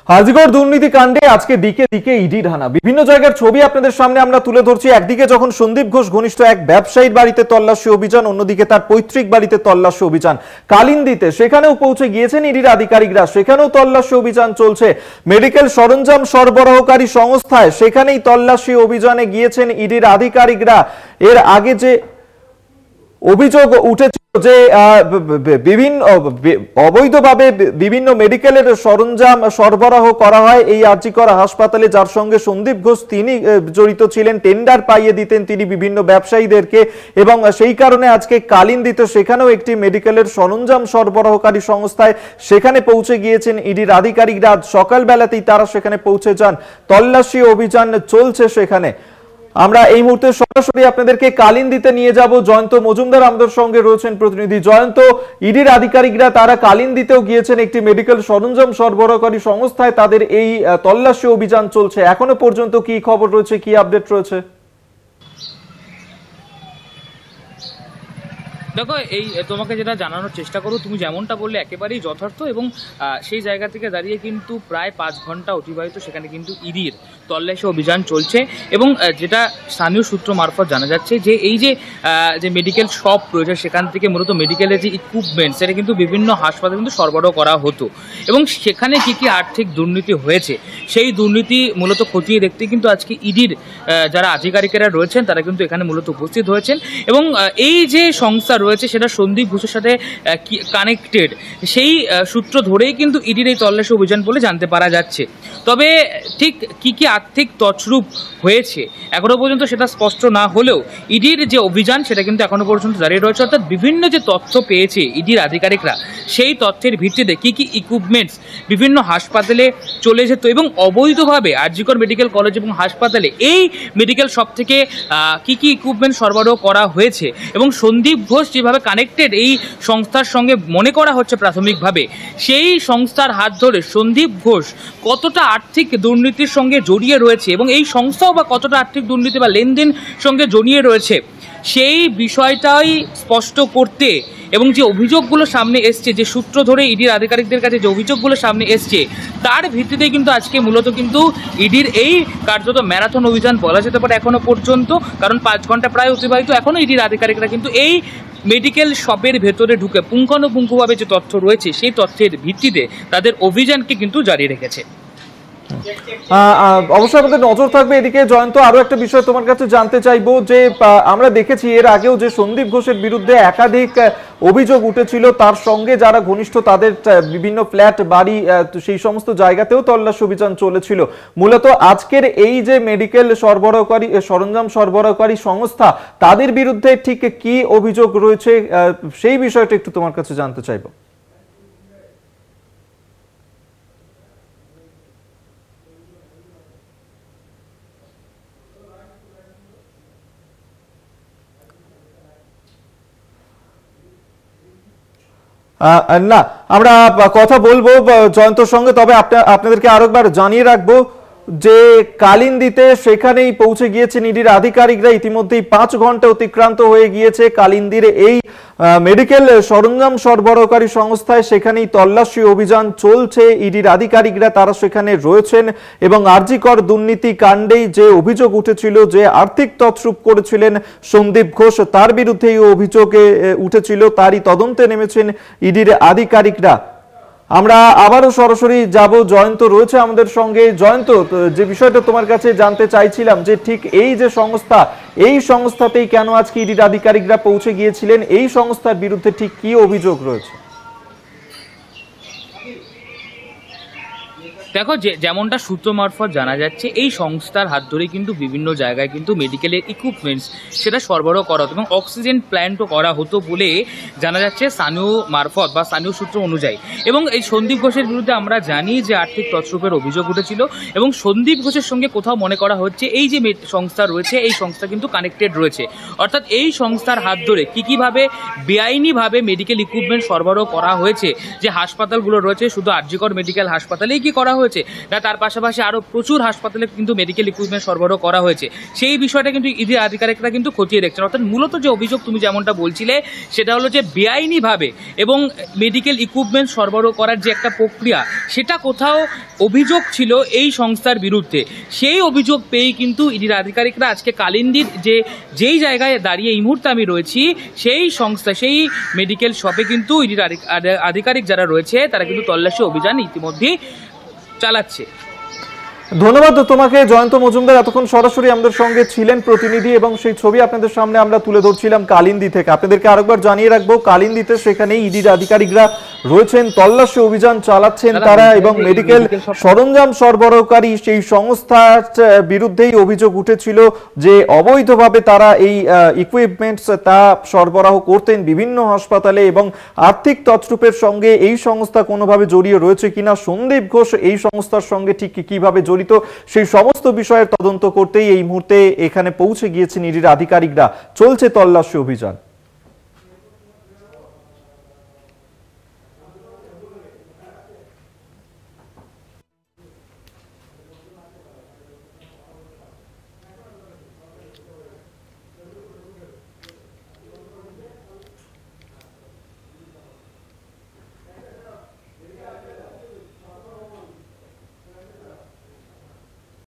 হাজিগড় দুর্নীতি কাণ্ডে আজকে দিকে দিকে ইডির হানা। বিভিন্ন জায়গার ছবি আপনাদের সামনে আমরা তুলে ধরছি। একদিকে যখন সন্দীপ ঘোষ ঘনিষ্ঠ এক ব্যবসায়ীর বাড়িতে তল্লাশি অভিযান, অন্যদিকে তার পৈতৃক বাড়িতে তল্লাশি অভিযান। কালিন্দিতে সেখানেও পৌঁছে গিয়েছেন ইডির আধিকারিকরা, সেখানেও তল্লাশি অভিযান চলছে। মেডিকেল সরঞ্জাম সরবরাহকারী সংস্থায় সেখানেই তল্লাশি অভিযানে গিয়েছেন ইডির আধিকারিকরা। এর আগে যে অভিযোগ উঠেছিল যে বিভিন্ন অবৈধভাবে বিভিন্ন মেডিকেলের সরঞ্জাম সরবরাহ করা হয় এই আরজিকর হাসপাতালে, যার সঙ্গে সন্দীপ ঘোষ তিনি জড়িত ছিলেন, টেন্ডার পাইয়ে দিতেন তিনি বিভিন্ন ব্যবসায়ীদেরকে, এবং সেই কারণে আজকে কালিন্দিতে সেখানেও একটি মেডিকেলের সরঞ্জাম সরবরাহকারী সংস্থায় সেখানে পৌঁছে গিয়েছেন ইডির আধিকারিকরা। আজ সকালবেলাতেই তারা সেখানে পৌঁছে যান, তল্লাশি অভিযান চলছে সেখানে। আমরা এই মুহূর্তে সরাসরি আপনাদেরকে কালিন্দিতে নিয়ে যাব। জয়ন্ত মজুমদার আমাদের সঙ্গে রয়েছেন প্রতিনিধি। জয়ন্ত, ইডির আধিকারিকরা তারা কালিন্দিতেও গিয়েছেন, একটি মেডিকেল সরঞ্জাম সরবরাহকারী সংস্থায় তাদের এই তল্লাশি অভিযান চলছে। এখনো পর্যন্ত কি খবর রয়েছে, কি আপডেট রয়েছে? দেখো, এই তোমাকে যেটা জানানোর চেষ্টা করো, তুমি যেমনটা বললে একেবারেই যথার্থ, এবং সেই জায়গা থেকে দাঁড়িয়ে কিন্তু প্রায় 5 ঘন্টা অতিবাহিত সেখানে কিন্তু ইডির তল্লাশি অভিযান চলছে। এবং যেটা স্থানীয় সূত্র মারফত জানা যাচ্ছে যে এই যে মেডিকেল শপ রয়েছে সেখান থেকে মূলত মেডিকেলের যে ইকুইপমেন্ট সেটা কিন্তু বিভিন্ন হাসপাতালে কিন্তু সরবরাহ করা হতো, এবং সেখানে কি কি আর্থিক দুর্নীতি হয়েছে সেই দুর্নীতি মূলত খতিয়ে দেখতে কিন্তু আজকে ইডির যারা আধিকারিকেরা রয়েছেন তারা কিন্তু এখানে মূলত উপস্থিত হয়েছেন। এবং এই যে সংস্থা রয়েছে সেটা সন্দীপ ঘোষের সাথে কানেক্টেড, সেই সূত্র ধরেই কিন্তু ইডির এই তল্লাশি অভিযান বলে জানতে পারা যাচ্ছে। তবে ঠিক কি কি আর্থিক তছরূপ হয়েছে এখনো পর্যন্ত সেটা স্পষ্ট না হলেও ইডির যে অভিযান সেটা কিন্তু এখনো পর্যন্ত দাঁড়িয়ে রয়েছে। অর্থাৎ বিভিন্ন যে তথ্য পেয়েছে ইডির আধিকারিকরা সেই তথ্যের ভিত্তিতে কি কি ইকুইপমেন্টস বিভিন্ন হাসপাতালে চলে যেত এবং অবৈধভাবে আরজিকর মেডিকেল কলেজ এবং হাসপাতালে এই মেডিকেল শপ থেকে কি কি ইকুইপমেন্ট সরবরাহ করা হয়েছে, এবং সন্দীপ ঘোষ যেভাবে কানেক্টেড এই সংস্থার সঙ্গে মনে করা হচ্ছে প্রাথমিকভাবে, সেই সংস্থার হাত ধরে সন্দীপ ঘোষ কতটা আর্থিক দুর্নীতির সঙ্গে জড়িয়ে রয়েছে এবং এই সংস্থাও বা কতটা আর্থিক দুর্নীতি বা লেনদেন সঙ্গে জড়িয়ে রয়েছে সেই বিষয়টাই স্পষ্ট করতে, এবং যে অভিযোগগুলো সামনে এসছে, যে সূত্র ধরে ইডির আধিকারিকদের কাছে যে অভিযোগগুলো সামনে এসছে তার ভিত্তিতে কিন্তু আজকে মূলত কিন্তু ইডির এই কার্যত ম্যারাথন অভিযান বলা যেতে পারে এখনো পর্যন্ত। কারণ 5 ঘন্টা প্রায় অতিবাহিত, এখনও ইডির আধিকারিকরা কিন্তু এই মেডিকেল শপের ভেতরে ঢুকে পুঙ্খানুপুঙ্খভাবে যে তথ্য রয়েছে সেই তথ্যের ভিত্তিতে তাদের অভিযানকে কিন্তু জারি রেখেছে। অবশ্যই আমাদের নজর থাকবে এদিকে। জয়ন্ত, আরো একটা বিষয় তোমার কাছে জানতে চাইবো যে আমরা দেখেছি এর আগেও যে সন্দীপ ঘোষের বিরুদ্ধে একাধিক অভিযোগ উঠেছিল, তার সঙ্গে যারা ঘনিষ্ঠ তাদের বিভিন্ন ফ্ল্যাট বাড়ি সেই সমস্ত জায়গাতেও তল্লাশি অভিযান চলেছিল। মূলত আজকের এই যে মেডিকেল সরবরাহকারী সরঞ্জাম সরবরাহকারী সংস্থা তাদের বিরুদ্ধে ঠিক কি অভিযোগ রয়েছে সেই বিষয়টা একটু তোমার কাছে জানতে চাইবো। না, আমরা কথা বলবো জয়ন্তর সঙ্গে, তবে আপনাদেরকে আরেকবার জানিয়ে রাখবো যে কালিন্দিতে সেখানেই পৌঁছে গিয়েছেন ইডির আধিকারিকরা। ইতিমধ্যেই 5 ঘন্টা অতিক্রান্ত হয়ে গিয়েছে। কালিন্দির এই মেডিকেল সরঞ্জাম সরবরাহকারী সংস্থায় সেখানেই তল্লাশি অভিযান চলছে। ইডির আধিকারিকরা তারা সেখানে রয়েছেন, এবং আরজিকর দুর্নীতি কাণ্ডেই যে অভিযোগ উঠেছিল যে আর্থিক তছরূপ করেছিলেন সন্দীপ ঘোষ, তার বিরুদ্ধে এই অভিযোগে উঠেছিল, তারই তদন্তে নেমেছেন ইডির আধিকারিকরা। আমরা আবারও সরাসরি যাব, জয়ন্ত রয়েছে আমাদের সঙ্গে। জয়ন্ত, যে বিষয়টা তোমার কাছে জানতে চাইছিলাম যে ঠিক এই যে সংস্থা, এই সংস্থাতেই কেন আজকে ইডির আধিকারিকরা পৌঁছে গিয়েছিলেন, এই সংস্থার বিরুদ্ধে ঠিক কি অভিযোগ রয়েছে? দেখো, যেমনটা সূত্র মারফত জানা যাচ্ছে এই সংস্থার হাত ধরে কিন্তু বিভিন্ন জায়গায় কিন্তু মেডিকেলের ইকুইপমেন্টস সেটা সরবরাহ করা হতো এবং অক্সিজেন প্ল্যান্টও করা হতো বলে জানা যাচ্ছে স্থানীয় মারফত বা স্থানীয় সূত্র অনুযায়ী। এবং এই সন্দীপ ঘোষের বিরুদ্ধে আমরা জানি যে আর্থিক তছরূপের অভিযোগ উঠেছিল, এবং সন্দীপ ঘোষের সঙ্গে কোথাও মনে করা হচ্ছে এই যে সংস্থা রয়েছে এই সংস্থা কিন্তু কানেক্টেড রয়েছে। অর্থাৎ এই সংস্থার হাত ধরে কীভাবে বেআইনিভাবে মেডিকেল ইকুইপমেন্ট সরবরাহ করা হয়েছে, যে হাসপাতালগুলো রয়েছে শুধু আরজিকর মেডিকেল হাসপাতালেই কি করা হয়েছে না তার পাশাপাশি আরও প্রচুর হাসপাতালে কিন্তু মেডিকেল ইকুইপমেন্ট সরবরাহ করা হয়েছে, সেই বিষয়টা কিন্তু ইডি আধিকারিকরা কিন্তু খতিয়ে দেখছেন। অর্থাৎ মূলত যে অভিযোগ তুমি যেমনটা বলছিলে সেটা হলো যে বেআইনিভাবে এবং মেডিকেল ইকুইপমেন্ট সরবরাহ করার যে একটা প্রক্রিয়া সেটা কোথাও অভিযোগ ছিল এই সংস্থার বিরুদ্ধে। সেই অভিযোগ পেয়েই কিন্তু ইডির আধিকারিকরা আজকে কালিন্দির যেই জায়গায় দাঁড়িয়ে এই মুহূর্তে আমি রয়েছি সেই সংস্থা সেই মেডিকেল শপে কিন্তু ইডির আধিকারিক যারা রয়েছে তারা কিন্তু তল্লাশি অভিযান ইতিমধ্যেই চালাচ্ছে। ধন্যবাদ তোমাকে জয়ন্ত মজুমদার, এতক্ষণ সরাসরি আমাদের সঙ্গে ছিলেন প্রতিনিধি এবং সেই ছবি আপনাদের সামনে আমরা তুলে ধরছিলাম কালিন্দী থেকে। আপনাদেরকে আরেকবার জানিয়ে রাখবো কালিন্দিতে সেখানে ইডির আধিকারিকরা রয়েছেন, তল্লাশি অভিযান চালাচ্ছেন তারা এবং মেডিকেল সরঞ্জাম সরবরাহকারী সেই সংস্থার বিরুদ্ধেই অভিযোগ উঠেছিল যে অবৈধভাবে তারা এই ইকুইপমেন্টস তা সরবরাহ করতেন বিভিন্ন হাসপাতালে এবং আর্থিক তছরূপের সঙ্গে এই সংস্থা কোনোভাবে জড়িয়ে রয়েছে কিনা, সন্দীপ ঘোষ এই সংস্থার সঙ্গে ঠিক কিভাবে জড়িত সেই সমস্ত বিষয়ের তদন্ত করতেই এই মুহূর্তে এখানে পৌঁছে গিয়েছেন ইডির আধিকারিকরা। চলছে তল্লাশি অভিযান।